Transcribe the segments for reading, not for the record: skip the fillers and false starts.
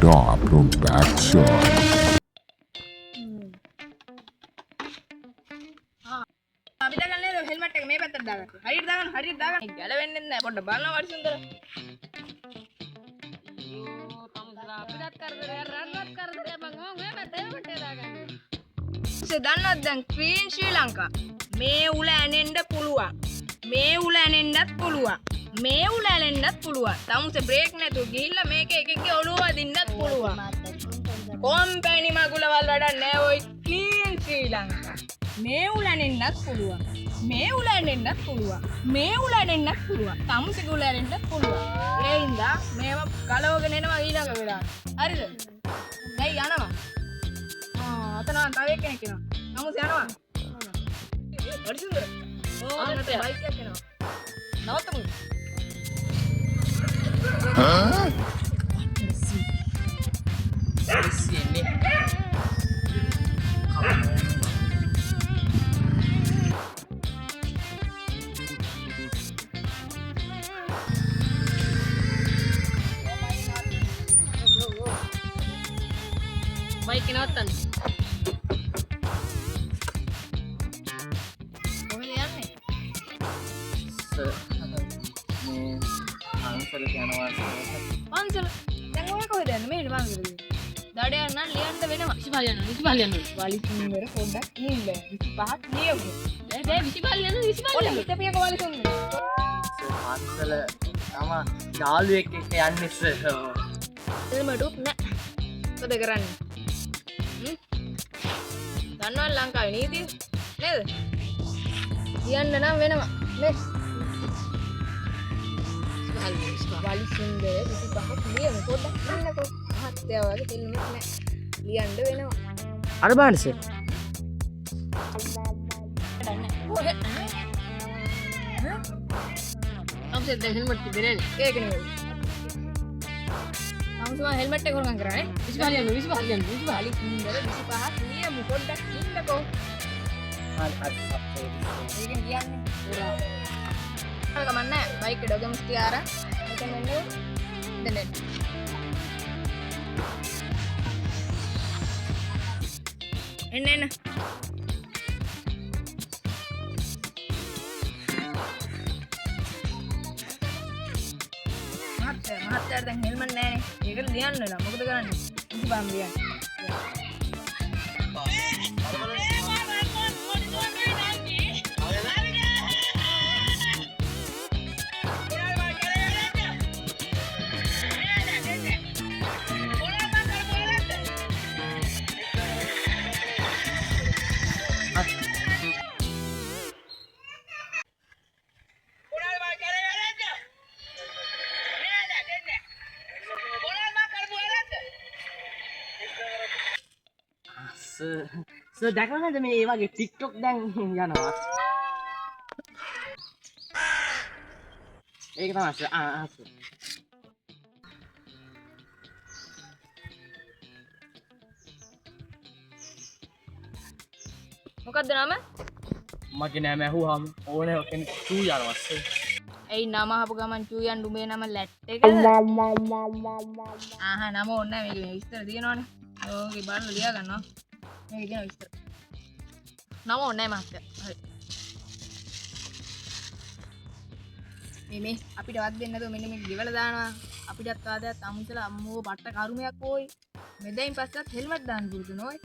Star Production. අපි දාගන්නේ helmet එක මේ පැත්තට දාගන්න. හරියට දාගන්න. ගැලවෙන්නේ නැහැ. පොඩ්ඩ බලන්න වර්ෂුන්දර. අයියෝ තමුසලා අපිටත් කරදරය රන්නත් කරදරය බං. මම මේ පැත්තට හෙල්මට් එක දාගන්න. දන්නවද දැන් ක්වීන් ශ්‍රී ලංකා මේ උල ඇනෙන්න පුළුවන්. මේ උල ඇනෙන්නත් පුළුවන්. මේ උල ඇනෙන්නත් පුළුවන්. තමුසේ බ්‍රේක් නැතුව ගිහිල්ලා මේක එකෙක්ගේ ඔළුව වදින්නත් පුළුවන්. කොම්පැනි මගුලවල් වැඩක් නැහැ ඔය ක්ලීන් ශ්‍රී ලංකා. මේ උල ඇනෙන්නත් පුළුවන්. මේ උල ඇනෙන්නත් පුළුවන්. මේ උල ඇනෙන්නත් පුළුවන්. තමුසේ උල ඇනෙන්නත් පුළුවන්. ඒ හින්දා මේව කලවගෙන එනවා ඊළඟ වෙලාවට. හරිද? දැන් යනවා. අතන තව එක්කෙනෙක් එනවා. තමුසේ යනවා. වර්ෂුන්දර. අන්නත බයික් එකක් එනවා. නවත්තමු. බයික් නවත්තන්න. කොහෙද යන්නේ? පන්සල. දැන් ඔය කොහෙද යන්නේ? මෙහෙට පන්සලද? දඩයන් නම් ලියන්න වෙනවා. 25 යනවා. 25 යනවා. වලිසුන්දර පොඩ්ඩක් නිල්ල. 25ක් ලියමු. බෑ 25 යනවා 25. ඔන්න හිතපියක වලිසුන්දර. පන්සල තම යාළුවෙක් එක්ක යන්නේ සර්. එල්මඩුක් නෑ. මොකද කරන්නේ? දන්නවද ලංකාවේ නීතිය? නේද? ලියන්න නම් වෙනවා. නේ? වලිසුන්දර 25ක් ලියමු. පොඩ්ඩක් ඉන්නකෝ. මහත්තයා වගේ දෙන්නෙක් නෑ. ලියන්න වෙනවා. අර බලන්න සර්. අපේ දැන් හෙල්මට් දෙන්නේ. ඒක නෙවෙයි. තමුසේ හෙල්මට් එක හොරගම් කරා නේ. 25 යනවා 25 යනවා 25 වලිසුන්දර 25ක් ලියමු. පොඩ්ඩක් ඉන්නකෝ. ඒකෙන් කියන්නේ. කමන්නේ බයික් එක ඩොගම්ස් තියාරා. මෙතන එන්නේ. දෙන්න. එන්න. මහත්තයා දැන් හෙල්මට් නැහැනේ. ඒක ලියන්න වෙනවා. මොකද කරන්නේ? ඉති බම් ලියන්න. සර් දැකලා නැද්ද මේ ඒ වගේ TikTok දැන් යනවා. ඒක තමයි සර්. සර්. මොකක්ද නම? මගේ නම ඇහුවාම ඕනේ කෙනෙක් චූ යනවා සර්. ඇයි නම අහපු ගමන් චූ යන් උඹේ නම ලැට් එකද? නම ඕනේ නැහැ. මේක විස්තර තියෙනවනේ. ඕකේ බලලා ලියා ගන්නවා. මේක තියෙන විස්තර. නම ඕනේ නැහැ මහත්තයා. හරි. මේ අපිට වත් දෙන්න නැතුව මෙන්න මේක ගෙවලා දානවා. අපිටත් ආදයක් අමුසලා අම්මෝ බට්ට කරුමයක් ඕයි. මෙදයින් පස්සත් හෙල්මට් දාන්න පුරුදු නෝයි.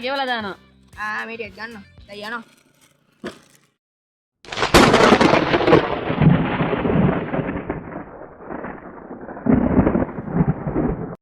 ගෙවලා දානවා. මේ ටික ගන්නවා. දැන් යනවා.